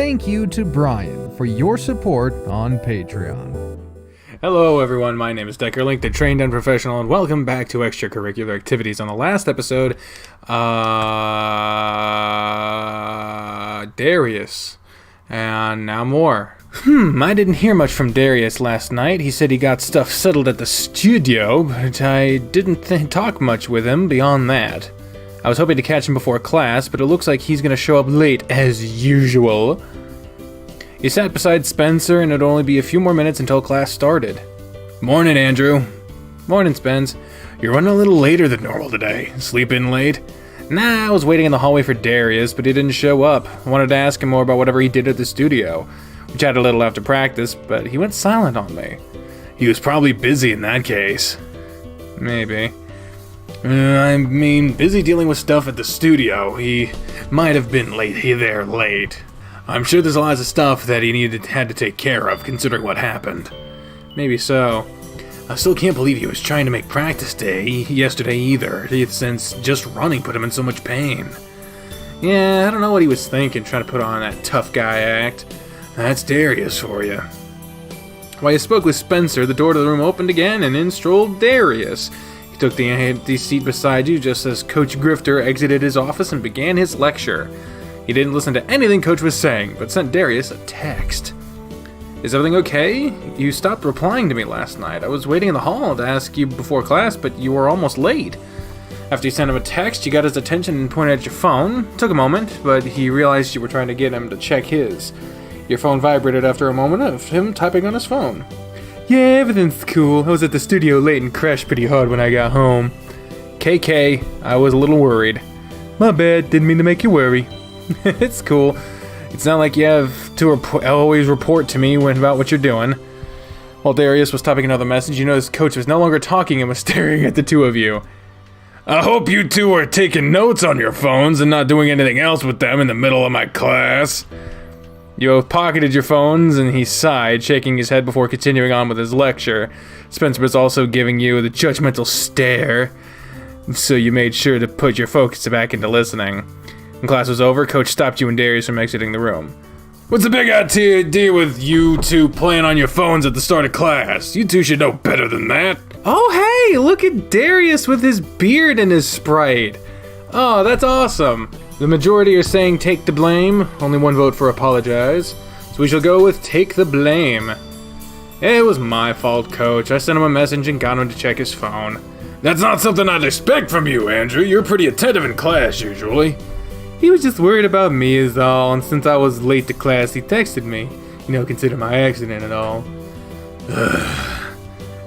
thank you to Brian for your support on Patreon. Hello everyone, my name is Deckerlink, the trained and professional, and welcome back to Extracurricular Activities. On the last episode, Darius, and now more. I didn't hear much from Darius last night. He said he got stuff settled at the studio, but I didn't talk much with him beyond that. I was hoping to catch him before class, but it looks like he's gonna show up late as usual. He sat beside Spencer, and it'd only be a few more minutes until class started. Morning, Andrew. Morning, Spence. You're running a little later than normal today. Sleep in late? Nah, I was waiting in the hallway for Darius, but he didn't show up. I wanted to ask him more about whatever he did at the studio. We chatted a little after practice, but he went silent on me. He was probably busy in that case. Maybe. I mean, busy dealing with stuff at the studio. He might have been late. I'm sure there's lots of stuff that he had to take care of, considering what happened. Maybe so. I still can't believe he was trying to make practice day yesterday either, since just running put him in so much pain. Yeah, I don't know what he was thinking, trying to put on that tough guy act. That's Darius for you. While you spoke with Spencer, the door to the room opened again, and in strolled Darius. He took the empty seat beside you just as Coach Grifter exited his office and began his lecture. He didn't listen to anything Coach was saying, but sent Darius a text. Is everything okay? You stopped replying to me last night. I was waiting in the hall to ask you before class, but you were almost late. After you sent him a text, you got his attention and pointed at your phone. Took a moment, but he realized you were trying to get him to check his. Your phone vibrated after a moment of him typing on his phone. Yeah, everything's cool. I was at the studio late and crashed pretty hard when I got home. KK, I was a little worried. My bad, didn't mean to make you worry. It's cool. It's not like you have to always report to me about what you're doing. While Darius was typing another message, you noticed Coach was no longer talking and was staring at the two of you. I hope you two are taking notes on your phones and not doing anything else with them in the middle of my class. You both pocketed your phones, and he sighed, shaking his head before continuing on with his lecture. Spencer was also giving you the judgmental stare, so you made sure to put your focus back into listening. When class was over, Coach stopped you and Darius from exiting the room. What's the big idea with you two playing on your phones at the start of class? You two should know better than that. Oh, hey, look at Darius with his beard and his Sprite. Oh, that's awesome. The majority are saying take the blame. Only one vote for apologize. So we shall go with take the blame. It was my fault, Coach. I sent him a message and got him to check his phone. That's not something I'd expect from you, Andrew. You're pretty attentive in class, usually. He was just worried about me is all, and since I was late to class, he texted me. Consider my accident and all.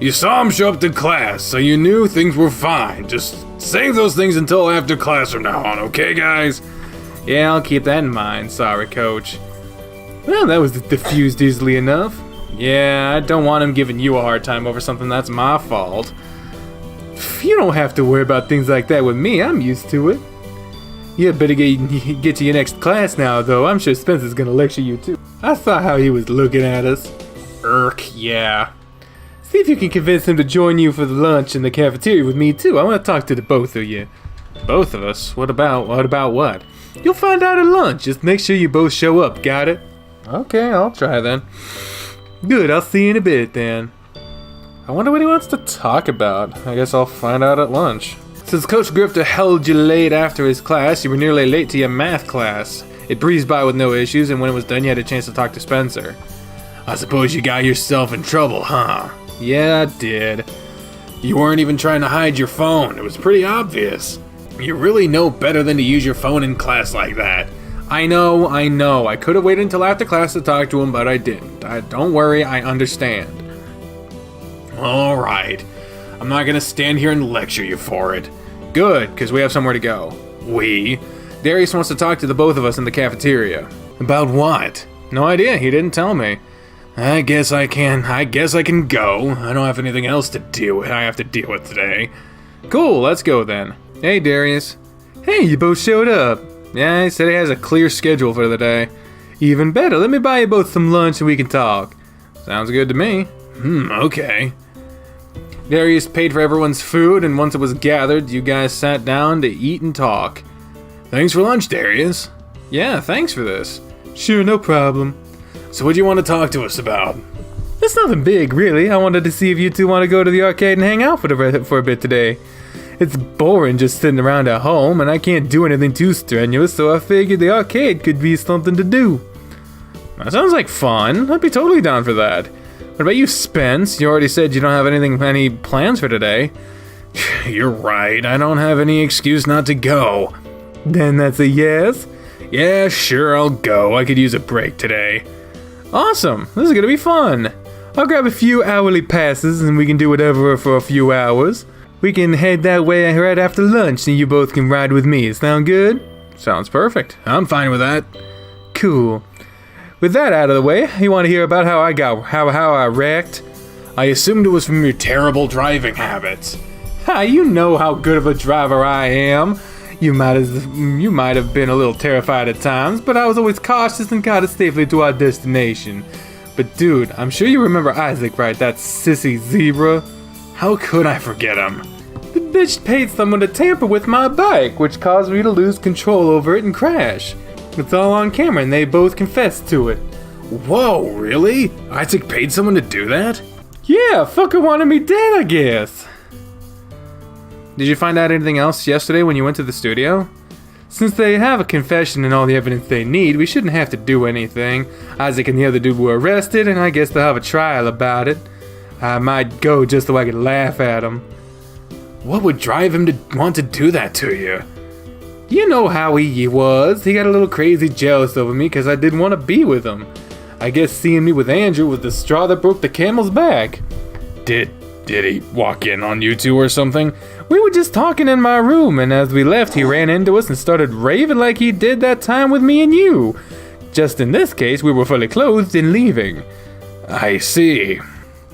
You saw him show up to class, so you knew things were fine. Just save those things until after class from now on, okay, guys? Yeah, I'll keep that in mind. Sorry, Coach. Well, that was diffused easily enough. Yeah, I don't want him giving you a hard time over something that's my fault. You don't have to worry about things like that with me. I'm used to it. You better get to your next class now, though. I'm sure Spencer's gonna lecture you, too. I saw how he was looking at us. Yeah. See if you can convince him to join you for the lunch in the cafeteria with me, too. I want to talk to the both of you. Both of us? What about what? You'll find out at lunch. Just make sure you both show up, got it? Okay, I'll try then. Good, I'll see you in a bit, then. I wonder what he wants to talk about. I guess I'll find out at lunch. Since Coach Grifter held you late after his class, you were nearly late to your math class. It breezed by with no issues, and when it was done, you had a chance to talk to Spencer. I suppose you got yourself in trouble, huh? Yeah, I did. You weren't even trying to hide your phone. It was pretty obvious. You really know better than to use your phone in class like that. I know. I could have waited until after class to talk to him, but I didn't. Don't worry, I understand. All right. I'm not gonna stand here and lecture you for it. Good, because we have somewhere to go. Darius wants to talk to the both of us in the cafeteria. About what? No idea, he didn't tell me. I guess I can go. I don't have anything else to deal with. I have to deal with today. Cool, let's go then. Hey, Darius. Hey, you both showed up. Yeah, he said he has a clear schedule for the day. Even better, let me buy you both some lunch and we can talk. Sounds good to me. Okay. Darius paid for everyone's food, and once it was gathered, you guys sat down to eat and talk. Thanks for lunch, Darius. Yeah, thanks for this. Sure, no problem. So what do you want to talk to us about? It's nothing big, really. I wanted to see if you two want to go to the arcade and hang out for a bit today. It's boring just sitting around at home, and I can't do anything too strenuous, so I figured the arcade could be something to do. That sounds like fun. I'd be totally down for that. What about you, Spence? You already said you don't have any plans for today. You're right. I don't have any excuse not to go. Then that's a yes? Yeah, sure, I'll go. I could use a break today. Awesome. This is gonna be fun. I'll grab a few hourly passes and we can do whatever for a few hours. We can head that way right after lunch and you both can ride with me. Sound good? Sounds perfect. I'm fine with that. Cool. With that out of the way, you want to hear about how I wrecked? I assumed it was from your terrible driving habits. Ha, you know how good of a driver I am. You might have been a little terrified at times, but I was always cautious and got us safely to our destination. But dude, I'm sure you remember Isaac, right? That sissy zebra? How could I forget him? The bitch paid someone to tamper with my bike, which caused me to lose control over it and crash. It's all on camera and they both confessed to it. Whoa, really? Isaac paid someone to do that? Yeah, fucker wanted me dead, I guess. Did you find out anything else yesterday when you went to the studio? Since they have a confession and all the evidence they need, we shouldn't have to do anything. Isaac and the other dude were arrested, and I guess they'll have a trial about it. I might go just so I could laugh at him. What would drive him to want to do that to you? You know how he was. He got a little crazy jealous over me because I didn't want to be with him. I guess seeing me with Andrew was the straw that broke the camel's back. Did he walk in on you two or something? We were just talking in my room, and as we left, he ran into us and started raving like he did that time with me and you. Just in this case, we were fully clothed and leaving. I see.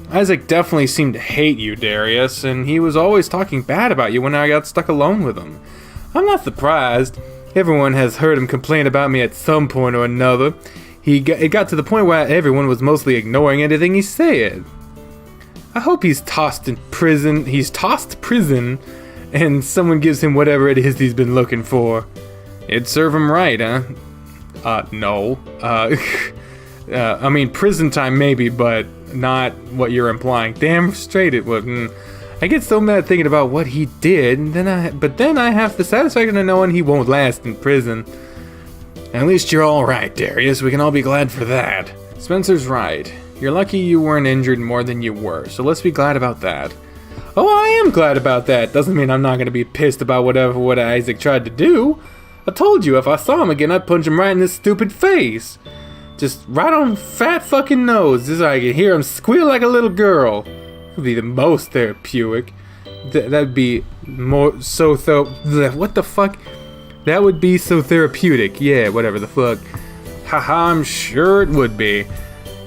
Isaac definitely seemed to hate you, Darius, and he was always talking bad about you when I got stuck alone with him. I'm not surprised. Everyone has heard him complain about me at some point or another. It got to the point where everyone was mostly ignoring anything he said. I hope he's tossed prison, and someone gives him whatever it is he's been looking for. It'd serve him right, huh? No. I mean, prison time maybe, but not what you're implying. Damn straight it wouldn't. I get so mad thinking about what he did, but then I have the satisfaction of knowing he won't last in prison. At least you're alright, Darius. We can all be glad for that. Spencer's right. You're lucky you weren't injured more than you were, so let's be glad about that. Oh, I am glad about that. Doesn't mean I'm not going to be pissed about what Isaac tried to do. I told you if I saw him again, I'd punch him right in his stupid face. Just right on fat fucking nose, just so I could hear him squeal like a little girl. It would be the most therapeutic. That'd be more so what the fuck? That would be so therapeutic. Yeah, whatever the fuck. Haha, I'm sure it would be.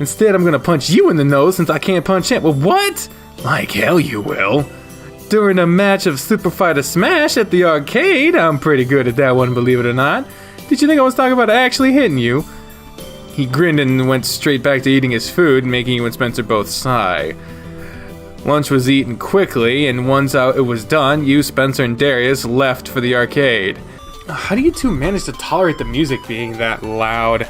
Instead, I'm gonna punch you in the nose since I can't punch him. Well, what? Like hell you will. During a match of Super Fighter Smash at the arcade, I'm pretty good at that one, believe it or not. Did you think I was talking about actually hitting you? He grinned and went straight back to eating his food, making you and Spencer both sigh. Lunch was eaten quickly, and once it was done, you, Spencer, and Darius left for the arcade. How do you two manage to tolerate the music being that loud?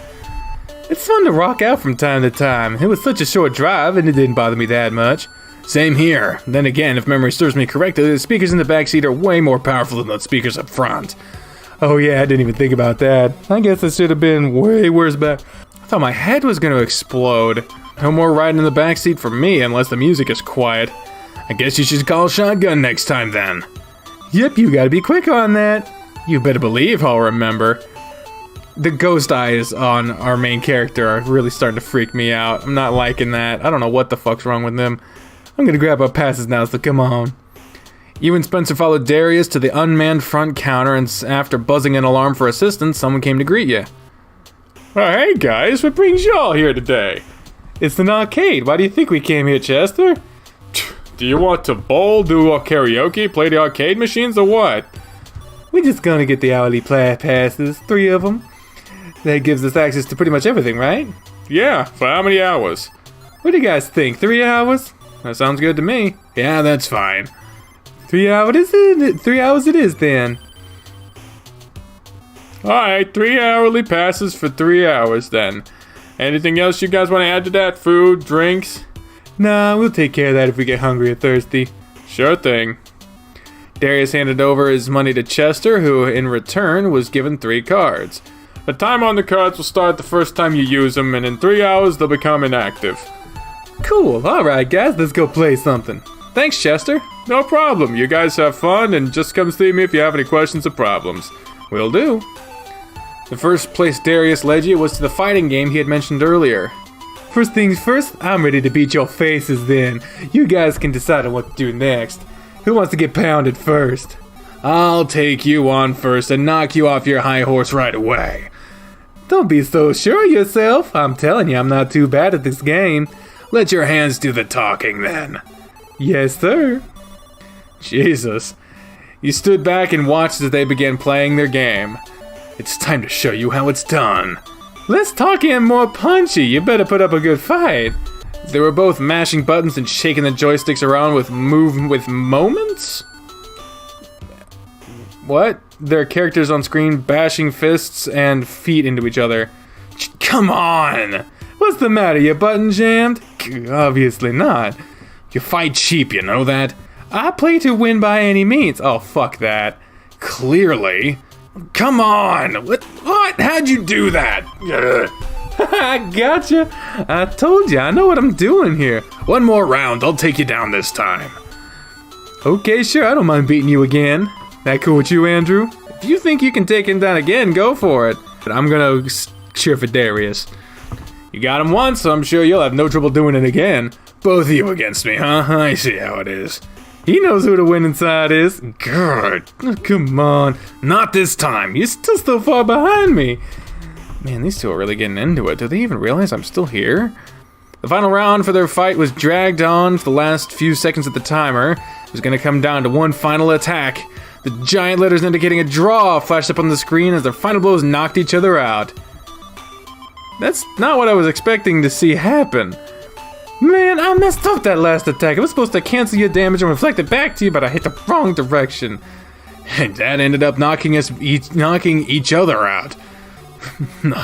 It's fun to rock out from time to time. It was such a short drive, and it didn't bother me that much. Same here. Then again, if memory serves me correctly, the speakers in the backseat are way more powerful than the speakers up front. Oh yeah, I didn't even think about that. I guess it should have been way worse back. I thought my head was gonna explode. No more riding in the backseat for me unless the music is quiet. I guess you should call shotgun next time then. Yep, you gotta be quick on that. You better believe I'll remember. The ghost eyes on our main character are really starting to freak me out. I'm not liking that. I don't know what the fuck's wrong with them. I'm gonna grab our passes now, so come on. You and Spencer followed Darius to the unmanned front counter, and after buzzing an alarm for assistance, someone came to greet you. Oh, hey guys, what brings y'all here today? It's an arcade. Why do you think we came here, Chester? Do you want to bowl, do karaoke, play the arcade machines, or what? We're just gonna get the hourly passes, 3 of them. That gives us access to pretty much everything, right? Yeah, for how many hours? What do you guys think, 3 hours? That sounds good to me. Yeah, that's fine. 3 hours it is then. Alright, 3 hourly passes for 3 hours then. Anything else you guys want to add to that? Food, drinks? Nah, we'll take care of that if we get hungry or thirsty. Sure thing. Darius handed over his money to Chester, who in return was given 3 cards. The time on the cards will start the first time you use them, and in 3 hours they'll become inactive. Cool, alright guys, let's go play something. Thanks, Chester. No problem, you guys have fun, and just come see me if you have any questions or problems. Will do. The first place Darius led you was to the fighting game he had mentioned earlier. First things first, I'm ready to beat your faces then. You guys can decide on what to do next. Who wants to get pounded first? I'll take you on first and knock you off your high horse right away. Don't be so sure of yourself. I'm telling you, I'm not too bad at this game. Let your hands do the talking then. Yes, sir. Jesus. You stood back and watched as they began playing their game. It's time to show you how it's done. Less talking and more punchy. You better put up a good fight. They were both mashing buttons and shaking the joysticks around with moments? What? Their characters on screen bashing fists and feet into each other. Come on! What's the matter, you button jammed? Obviously not. You fight cheap, you know that? I play to win by any means. Oh, fuck that. Clearly. Come on! What? How'd you do that? I gotcha. I told you, I know what I'm doing here. One more round, I'll take you down this time. Okay, sure, I don't mind beating you again. That cool with you, Andrew? If you think you can take him down again, go for it. But I'm gonna cheer for Darius. You got him once, so I'm sure you'll have no trouble doing it again. Both of you against me, huh? I see how it is. He knows who the winning side is. Good. Come on. Not this time. You're still so far behind me. Man, these two are really getting into it. Do they even realize I'm still here? The final round for their fight was dragged on for the last few seconds of the timer. It was going to come down to one final attack. The giant letters indicating a draw flashed up on the screen as their final blows knocked each other out. That's not what I was expecting to see happen. Man, I messed up that last attack. I was supposed to cancel your damage and reflect it back to you, but I hit the wrong direction. And that ended up knocking each other out.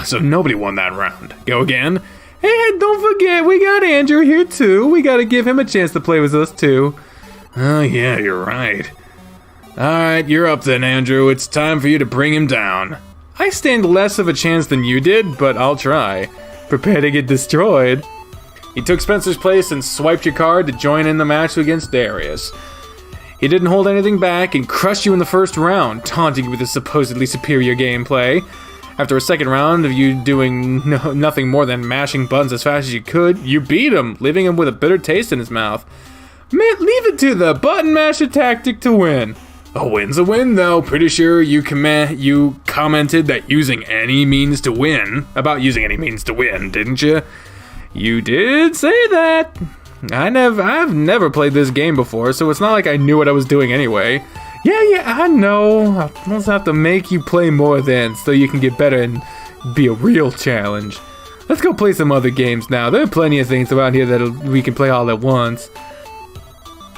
So nobody won that round. Go again. Hey, don't forget, we got Andrew here too. We gotta give him a chance to play with us too. Oh yeah, you're right. Alright, you're up then, Andrew. It's time for you to bring him down. I stand less of a chance than you did, but I'll try. Prepare to get destroyed. He took Spencer's place and swiped your card to join in the match against Darius. He didn't hold anything back and crushed you in the first round, taunting you with his supposedly superior gameplay. After a second round of you doing nothing more than mashing buttons as fast as you could, you beat him, leaving him with a bitter taste in his mouth. Man, leave it to the button masher tactic to win. A win's a win, though. Pretty sure you commented that using any means to win, didn't you? You did say that. I've never played this game before, so it's not like I knew what I was doing anyway. Yeah, I know. I'll just have to make you play more then, so you can get better and be a real challenge. Let's go play some other games now. There are plenty of things around here that we can play all at once.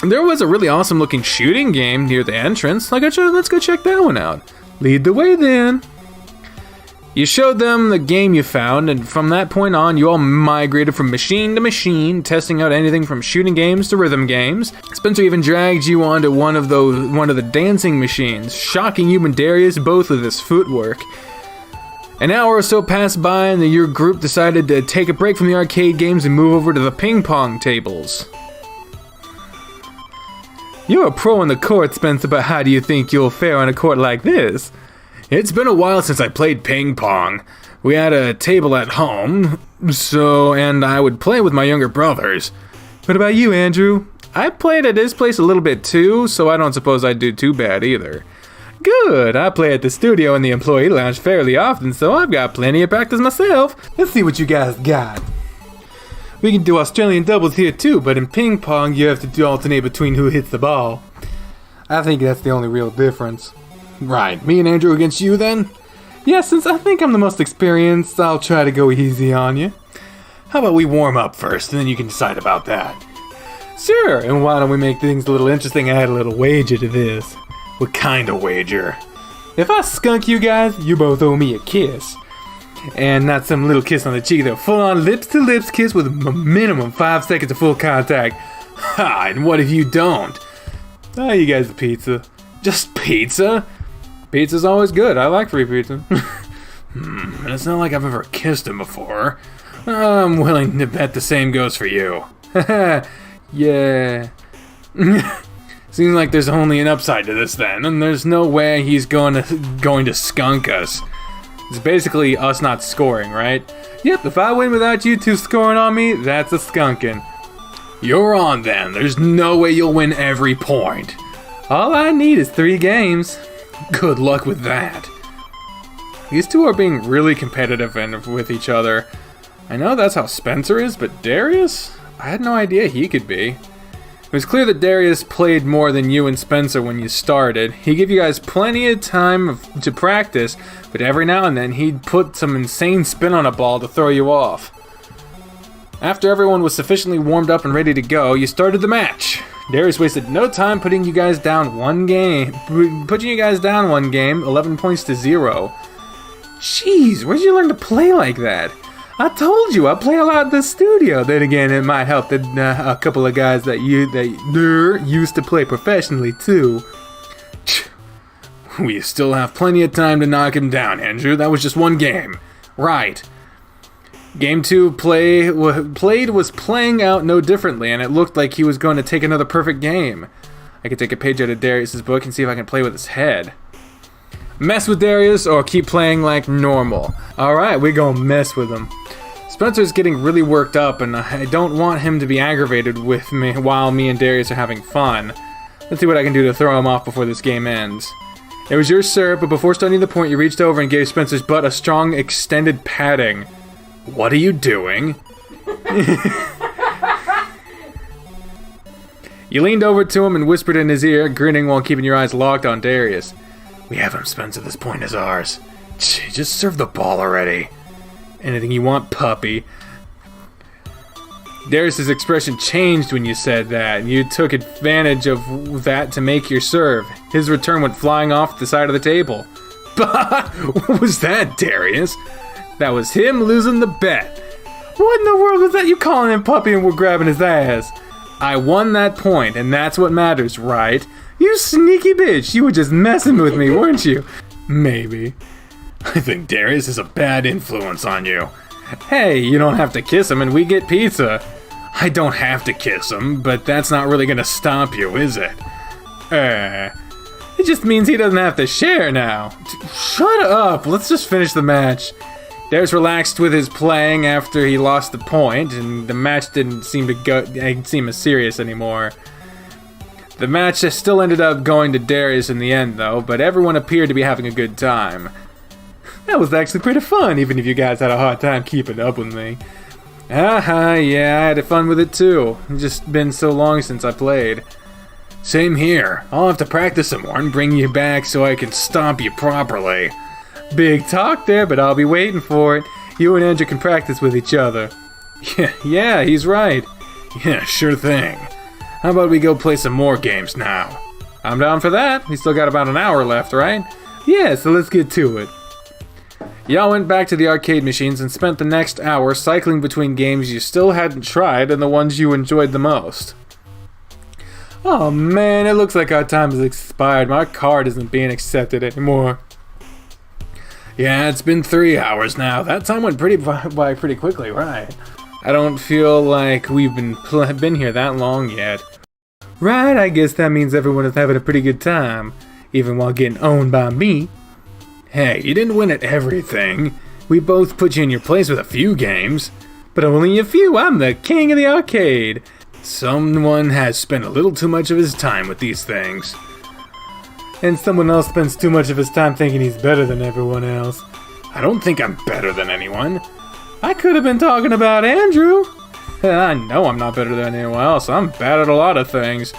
There was a really awesome looking shooting game near the entrance. Let's go check that one out. Lead the way then. You showed them the game you found, and from that point on, you all migrated from machine to machine, testing out anything from shooting games to rhythm games. Spencer even dragged you onto one of the dancing machines, shocking you and Darius both with his footwork. An hour or so passed by, and your group decided to take a break from the arcade games and move over to the ping pong tables. You're a pro on the court, Spencer, but how do you think you'll fare on a court like this? It's been a while since I played ping pong. We had a table at home, and I would play with my younger brothers. What about you, Andrew? I played at his place a little bit too, so I don't suppose I'd do too bad either. Good, I play at the studio and the employee lounge fairly often, so I've got plenty of practice myself. Let's see what you guys got. We can do Australian doubles here too, but in ping pong you have to alternate between who hits the ball. I think that's the only real difference. Right, me and Andrew against you then? Yeah, since I think I'm the most experienced, I'll try to go easy on you. How about we warm up first, and then you can decide about that? Sure, and why don't we make things a little interesting and add a little wager to this? What kind of wager? If I skunk you guys, you both owe me a kiss. And not some little kiss on the cheek, though. Full-on lips-to-lips kiss with a minimum 5 seconds of full contact. Ha! And what if you don't? Oh, you guys, the pizza. Just pizza? Pizza's always good. I like free pizza. It's not like I've ever kissed him before. I'm willing to bet the same goes for you. Yeah. Seems like there's only an upside to this then, and there's no way he's going to skunk us. It's basically us not scoring, right? Yep, if I win without you two scoring on me, that's a skunking. You're on then. There's no way you'll win every point. All I need is 3 games. Good luck with that. These two are being really competitive with each other. I know that's how Spencer is, but Darius? I had no idea he could be. It was clear that Darius played more than you and Spencer when you started. He gave you guys plenty of time to practice, but every now and then he'd put some insane spin on a ball to throw you off. After everyone was sufficiently warmed up and ready to go, you started the match. Darius wasted no time putting you guys down one game, 11 points to 0. Jeez, where'd you learn to play like that? I told you, I play a lot in the studio. Then again, it might help that a couple of guys that used to play professionally too. We still have plenty of time to knock him down, Andrew. That was just one game. Right. Game 2 was playing out no differently, and it looked like he was going to take another perfect game. I could take a page out of Darius' book and see if I can play with his head. Mess with Darius or keep playing like normal. Alright, we're gonna mess with him. Spencer's getting really worked up, and I don't want him to be aggravated with me while me and Darius are having fun. Let's see what I can do to throw him off before this game ends. It was your serve, but before starting the point, you reached over and gave Spencer's butt a strong, extended patting. What are you doing? You leaned over to him and whispered in his ear, grinning while keeping your eyes locked on Darius. We have him, Spencer. This point is ours. Just serve the ball already. Anything you want, puppy. Darius' expression changed when you said that. You took advantage of that to make your serve. His return went flying off the side of the table. Bah! What was that, Darius? That was him losing the bet. What in the world was that you calling him puppy and we're grabbing his ass? I won that point, and that's what matters, right? You sneaky bitch, you were just messing with me, weren't you? Maybe. I think Darius is a bad influence on you. Hey, you don't have to kiss him and we get pizza. I don't have to kiss him, but that's not really gonna stop you, is it? It just means he doesn't have to share now. Shut up, let's just finish the match. Darius relaxed with his playing after he lost the point, and the match didn't seem as serious anymore. The match still ended up going to Darius in the end, though, but everyone appeared to be having a good time. That was actually pretty fun, even if you guys had a hard time keeping up with me. Yeah, I had fun with it too. It's just been so long since I played. Same here. I'll have to practice some more and bring you back so I can stomp you properly. Big talk there, but I'll be waiting for it. You and Andrew can practice with each other. Yeah, he's right. Yeah, sure thing. How about we go play some more games now? I'm down for that. We still got about an hour left, right? Yeah, so let's get to it. Y'all went back to the arcade machines and spent the next hour cycling between games you still hadn't tried and the ones you enjoyed the most. Oh man, it looks like our time has expired. My card isn't being accepted anymore. Yeah, it's been 3 hours now. That time went by pretty quickly, right? I don't feel like we've been here that long yet. Right, I guess that means everyone is having a pretty good time, even while getting owned by me. Hey, you didn't win at everything. We both put you in your place with a few games. But only a few. I'm the king of the arcade. Someone has spent a little too much of his time with these things. And someone else spends too much of his time thinking he's better than everyone else. I don't think I'm better than anyone. I could have been talking about Andrew. I know I'm not better than anyone else. I'm bad at a lot of things.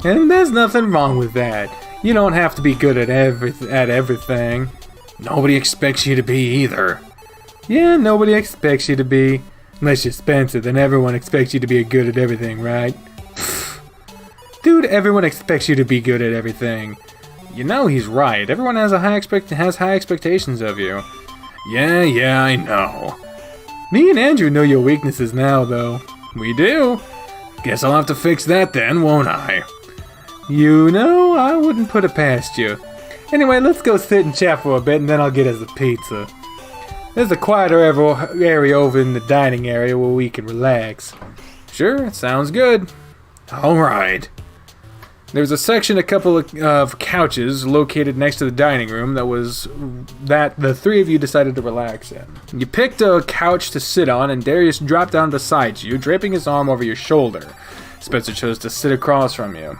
And there's nothing wrong with that. You don't have to be good at everything. Nobody expects you to be either. Yeah, nobody expects you to be. Unless you're Spencer, then everyone expects you to be good at everything, right? Dude, everyone expects you to be good at everything. You know he's right. Everyone has high expectations of you. Yeah, I know. Me and Andrew know your weaknesses now, though. We do. Guess I'll have to fix that then, won't I? You know, I wouldn't put it past you. Anyway, let's go sit and chat for a bit, and then I'll get us a pizza. There's a quieter area over in the dining area where we can relax. Sure, sounds good. Alright. There's a section, a couple of couches located next to the dining room that the three of you decided to relax in. You picked a couch to sit on, and Darius dropped down beside you, draping his arm over your shoulder. Spencer chose to sit across from you.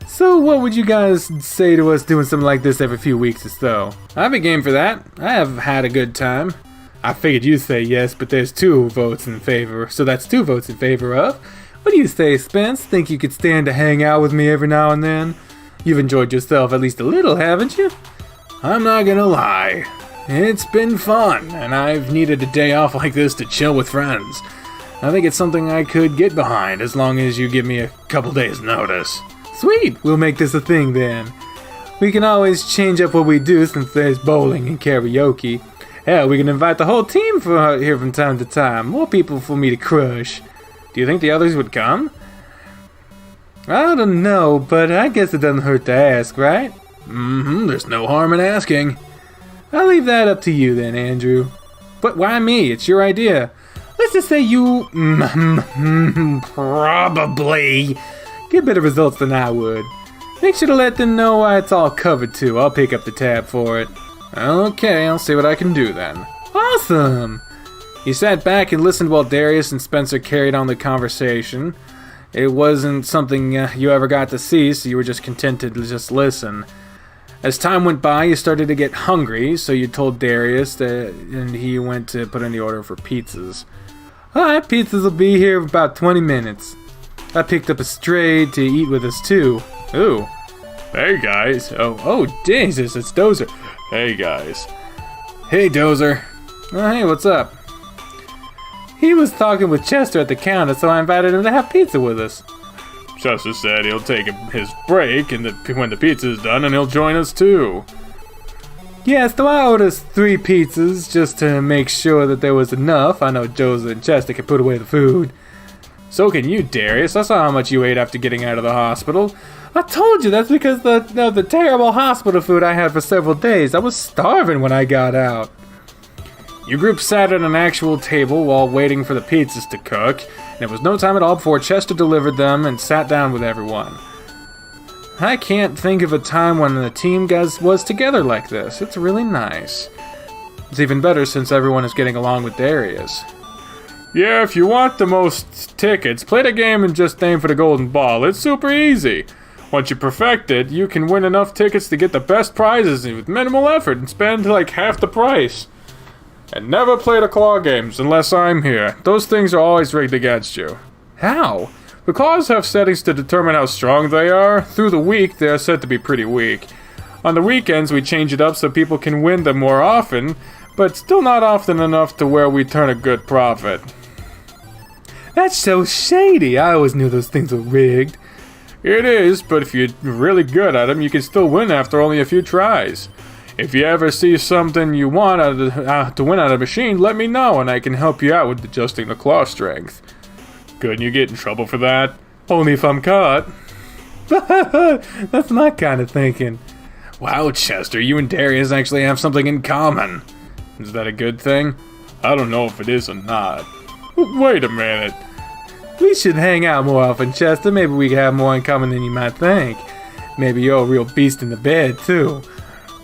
So what would you guys say to us doing something like this every few weeks or so? I'd be game for that. I have had a good time. I figured you'd say yes, but there's 2 votes in favor, so that's 2 votes in favor of. What do you say, Spence? Think you could stand to hang out with me every now and then? You've enjoyed yourself at least a little, haven't you? I'm not gonna lie. It's been fun, and I've needed a day off like this to chill with friends. I think it's something I could get behind as long as you give me a couple days' notice. Sweet! We'll make this a thing then. We can always change up what we do since there's bowling and karaoke. Hell, we can invite the whole team here from time to time. More people for me to crush. Do you think the others would come? I don't know, but I guess it doesn't hurt to ask, right? There's no harm in asking. I'll leave that up to you then, Andrew. But why me? It's your idea. Let's just say you probably get better results than I would. Make sure to let them know why it's all covered too. I'll pick up the tab for it. Okay, I'll see what I can do then. Awesome! You sat back and listened while Darius and Spencer carried on the conversation. It wasn't something you ever got to see, so you were just content to just listen. As time went by, you started to get hungry, so you told Darius and he went to put in the order for pizzas. Alright, pizzas will be here in about 20 minutes. I picked up a stray to eat with us too. Ooh. Hey guys. Oh, Jesus, it's Dozer. Hey guys. Hey Dozer. Oh, hey, what's up? He was talking with Chester at the counter, so I invited him to have pizza with us. Chester said he'll take his break and when the pizza's done, and he'll join us too. Yes, so I ordered 3 pizzas just to make sure that there was enough. I know Joseph and Chester can put away the food. So can you, Darius. I saw how much you ate after getting out of the hospital. I told you that's because of the terrible hospital food I had for several days. I was starving when I got out. You group sat at an actual table while waiting for the pizzas to cook, and it was no time at all before Chester delivered them and sat down with everyone. I can't think of a time when the team was together like this. It's really nice. It's even better since everyone is getting along with Darius. Yeah, if you want the most tickets, play the game and just aim for the golden ball. It's super easy. Once you perfect it, you can win enough tickets to get the best prizes with minimal effort and spend like half the price. And never play the claw games unless I'm here. Those things are always rigged against you. How? The claws have settings to determine how strong they are. Through the week, they are said to be pretty weak. On the weekends, we change it up so people can win them more often, but still not often enough to where we turn a good profit. That's so shady. I always knew those things were rigged. It is, but if you're really good at them, you can still win after only a few tries. If you ever see something you want to win out of a machine, let me know and I can help you out with adjusting the claw strength. Couldn't you get in trouble for that? Only if I'm caught. That's my kind of thinking. Wow, Chester, you and Darius actually have something in common. Is that a good thing? I don't know if it is or not. Wait a minute. We should hang out more often, Chester. Maybe we have more in common than you might think. Maybe you're a real beast in the bed, too.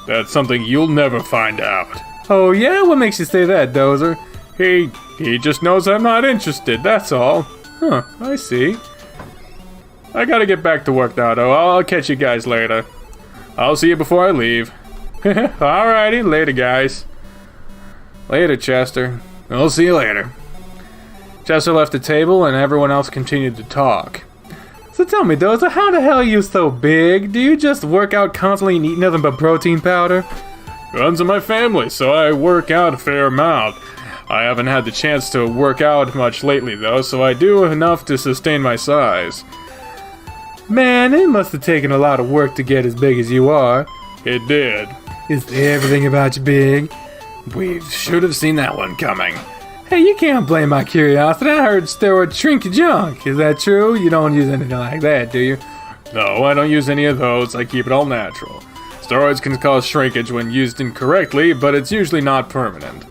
That's something you'll never find out. Oh yeah? What makes you say that, Dozer? He just knows I'm not interested, that's all. Huh, I see. I gotta get back to work now, though. I'll catch you guys later. I'll see you before I leave. Alrighty, later, guys. Later, Chester. I'll see you later. Chester left the table, and everyone else continued to talk. So tell me, Dozer, how the hell are you so big? Do you just work out constantly and eat nothing but protein powder? Runs in my family, so I work out a fair amount. I haven't had the chance to work out much lately, though, so I do enough to sustain my size. Man, it must have taken a lot of work to get as big as you are. It did. Is everything about you big? We should have seen that one coming. Hey, you can't blame my curiosity. I heard steroids shrink your junk. Is that true? You don't use anything like that, do you? No, I don't use any of those. I keep it all natural. Steroids can cause shrinkage when used incorrectly, but it's usually not permanent.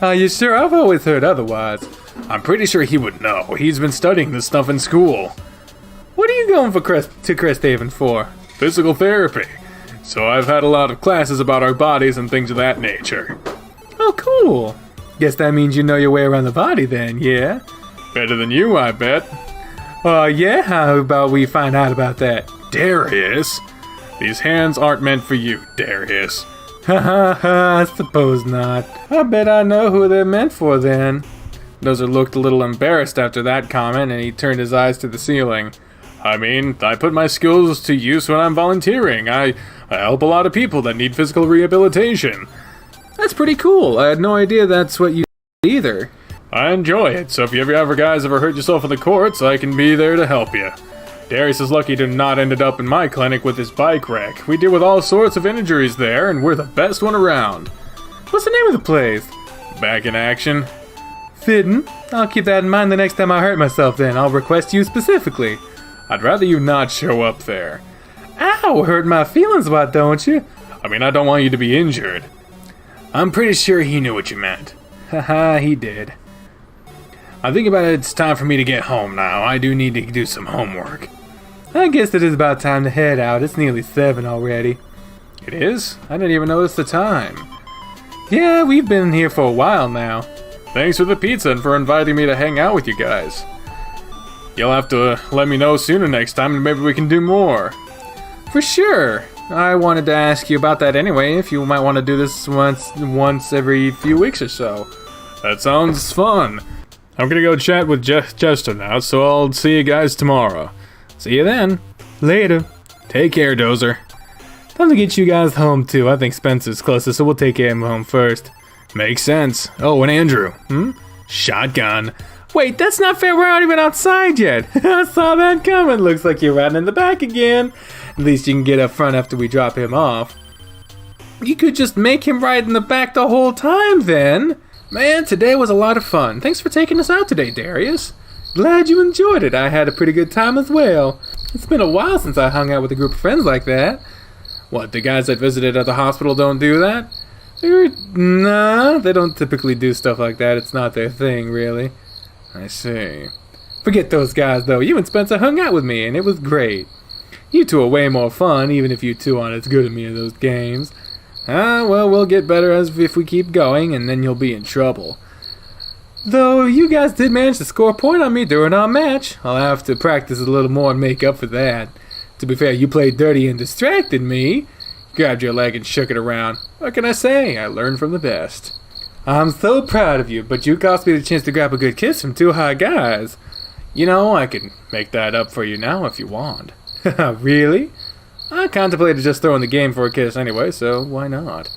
Are you sure? I've always heard otherwise. I'm pretty sure he would know. He's been studying this stuff in school. What are you going to Cresthaven for? Physical therapy. So I've had a lot of classes about our bodies and things of that nature. Oh, cool. Guess that means you know your way around the body then, yeah? Better than you, I bet. Yeah? How about we find out about that? Darius? These hands aren't meant for you, Darius. Ha ha ha, I suppose not. I bet I know who they're meant for then. Dozer looked a little embarrassed after that comment, and he turned his eyes to the ceiling. I mean, I put my skills to use when I'm volunteering. I help a lot of people that need physical rehabilitation. That's pretty cool. I had no idea that's what you did either. I enjoy it, so if you ever guys ever hurt yourself in the courts, I can be there to help you. Darius is lucky to not ended up in my clinic with his bike wreck. We deal with all sorts of injuries there, and we're the best one around. What's the name of the place? Back in Action. Fittin'. I'll keep that in mind the next time I hurt myself then. I'll request you specifically. I'd rather you not show up there. Ow, hurt my feelings, why don't you? I mean, I don't want you to be injured. I'm pretty sure he knew what you meant. Haha, he did. I think about it, it's time for me to get home now. I do need to do some homework. I guess it is about time to head out. It's nearly 7 already. It is? I didn't even notice the time. Yeah, we've been here for a while now. Thanks for the pizza and for inviting me to hang out with you guys. You'll have to let me know sooner next time and maybe we can do more. For sure. I wanted to ask you about that anyway, if you might want to do this once every few weeks or so. That sounds fun. I'm gonna go chat with Jester now, so I'll see you guys tomorrow. See you then. Later. Take care, Dozer. Time to get you guys home too. I think Spencer's closest, so we'll take care of him home first. Makes sense. Oh, and Andrew. Shotgun. Wait, that's not fair. We're not even outside yet. I saw that coming. Looks like you're riding in the back again. At least you can get up front after we drop him off. You could just make him ride in the back the whole time then. Man, today was a lot of fun. Thanks for taking us out today, Darius. Glad you enjoyed it. I had a pretty good time as well. It's been a while since I hung out with a group of friends like that. What, the guys that visited at the hospital don't do that? Nah, they don't typically do stuff like that. It's not their thing, really. I see. Forget those guys, though. You and Spencer hung out with me, and it was great. You two are way more fun, even if you two aren't as good at me in those games. Well, we'll get better if we keep going, and then you'll be in trouble. Though you guys did manage to score a point on me during our match. I'll have to practice a little more and make up for that. To be fair, you played dirty and distracted me. Grabbed your leg and shook it around. What can I say? I learned from the best. I'm so proud of you, but you cost me the chance to grab a good kiss from 2 hot guys. You know, I can make that up for you now if you want. Really? I contemplated just throwing the game for a kiss anyway, so why not?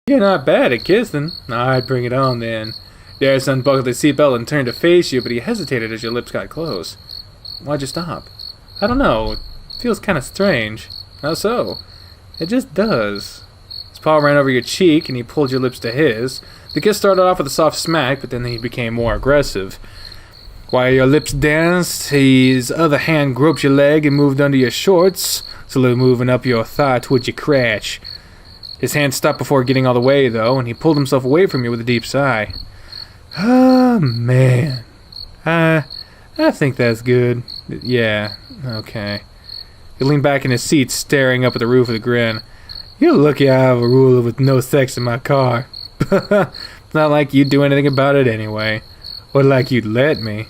You're not bad at kissing. I'd bring it on then. Darius unbuckled his seatbelt and turned to face you, but he hesitated as your lips got close. Why'd you stop? I don't know. It feels kind of strange. How so? It just does. His paw ran over your cheek, and he pulled your lips to his. The kiss started off with a soft smack, but then he became more aggressive. While your lips danced, his other hand groped your leg and moved under your shorts, slowly moving up your thigh towards your crotch. His hand stopped before getting all the way, though, and he pulled himself away from you with a deep sigh. Oh, man. I think that's good. Yeah, okay. He leaned back in his seat, staring up at the roof with a grin. You're lucky I have a rule with no sex in my car. It's not like you'd do anything about it anyway. Or like you'd let me.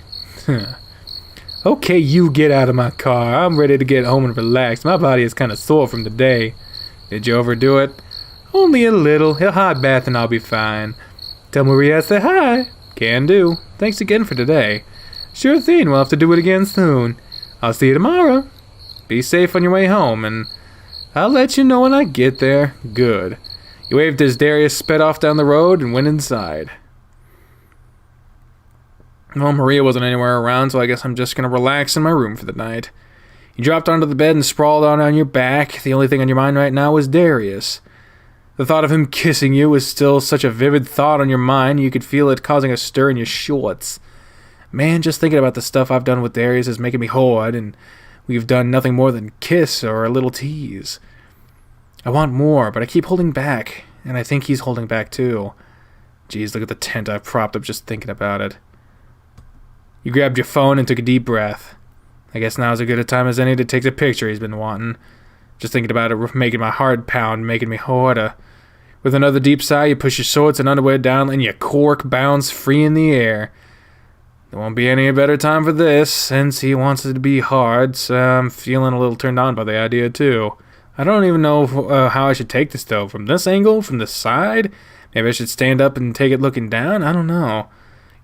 Okay, you get out of my car. I'm ready to get home and relax. My body is kind of sore from the day. Did you overdo it? Only a little. A hot bath and I'll be fine. Tell Maria I say hi. Can do. Thanks again for today. Sure thing, we'll have to do it again soon. I'll see you tomorrow. Be safe on your way home, and I'll let you know when I get there. Good. He waved as Darius sped off down the road and went inside. Well, Maria wasn't anywhere around, so I guess I'm just going to relax in my room for the night. You dropped onto the bed and sprawled on your back. The only thing on your mind right now was Darius. The thought of him kissing you was still such a vivid thought on your mind, you could feel it causing a stir in your shorts. Man, just thinking about the stuff I've done with Darius is making me horrid, and we've done nothing more than kiss or a little tease. I want more, but I keep holding back, and I think he's holding back too. Geez, look at the tent I've propped up just thinking about it. You grabbed your phone and took a deep breath. I guess now's as good a time as any to take the picture he's been wanting. Just thinking about it making my heart pound, making me horrid. With another deep sigh, you push your shorts and underwear down, and your cork bounds free in the air. There won't be any better time for this, since he wants it to be hard, so I'm feeling a little turned on by the idea too. I don't even know how I should take this though. From this angle? From the side? Maybe I should stand up and take it looking down? I don't know.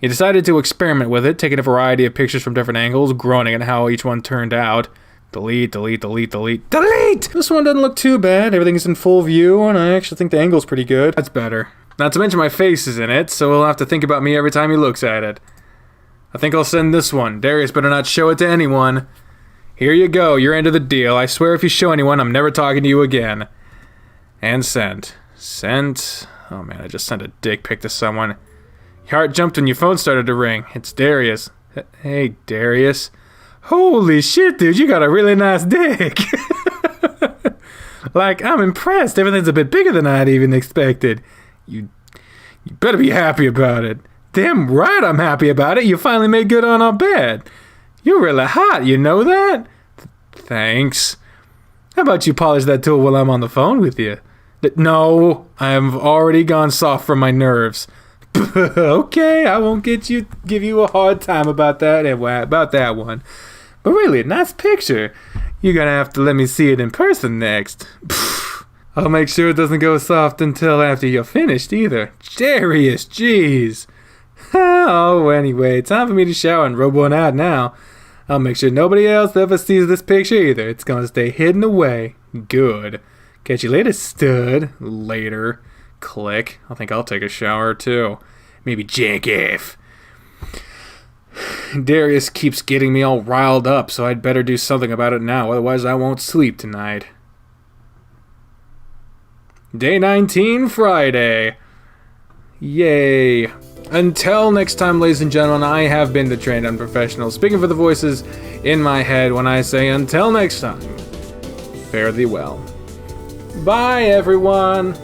You decided to experiment with it, taking a variety of pictures from different angles, groaning at how each one turned out. Delete, delete, delete, delete, delete! This one doesn't look too bad. Everything's in full view, and I actually think the angle's pretty good. That's better. Not to mention my face is in it, so he'll have to think about me every time he looks at it. I think I'll send this one. Darius better not show it to anyone. Here you go, you're into the deal. I swear if you show anyone, I'm never talking to you again. And sent. Sent. Oh man, I just sent a dick pic to someone. Your heart jumped when your phone started to ring. It's Darius. Hey, Darius. Holy shit, dude, you got a really nice dick. Like, I'm impressed. Everything's a bit bigger than I'd even expected. You better be happy about it. Damn right I'm happy about it. You finally made good on our bed. You're really hot, you know that? Thanks. How about you polish that tool while I'm on the phone with you? No, I've already gone soft from my nerves. Okay, I won't give you a hard time about that one. But really, nice picture. You're gonna have to let me see it in person next. I'll make sure it doesn't go soft until after you're finished either. Darius, jeez. Oh, anyway, time for me to shower and rub one out now. I'll make sure nobody else ever sees this picture either. It's gonna stay hidden away. Good. Catch you later, stud. Later. Click. I think I'll take a shower too. Maybe jack off. Darius keeps getting me all riled up, so I'd better do something about it now, otherwise I won't sleep tonight. Day 19, Friday. Yay. Until next time, ladies and gentlemen, I have been the trained unprofessional, speaking for the voices in my head when I say until next time, fare thee well. Bye, everyone.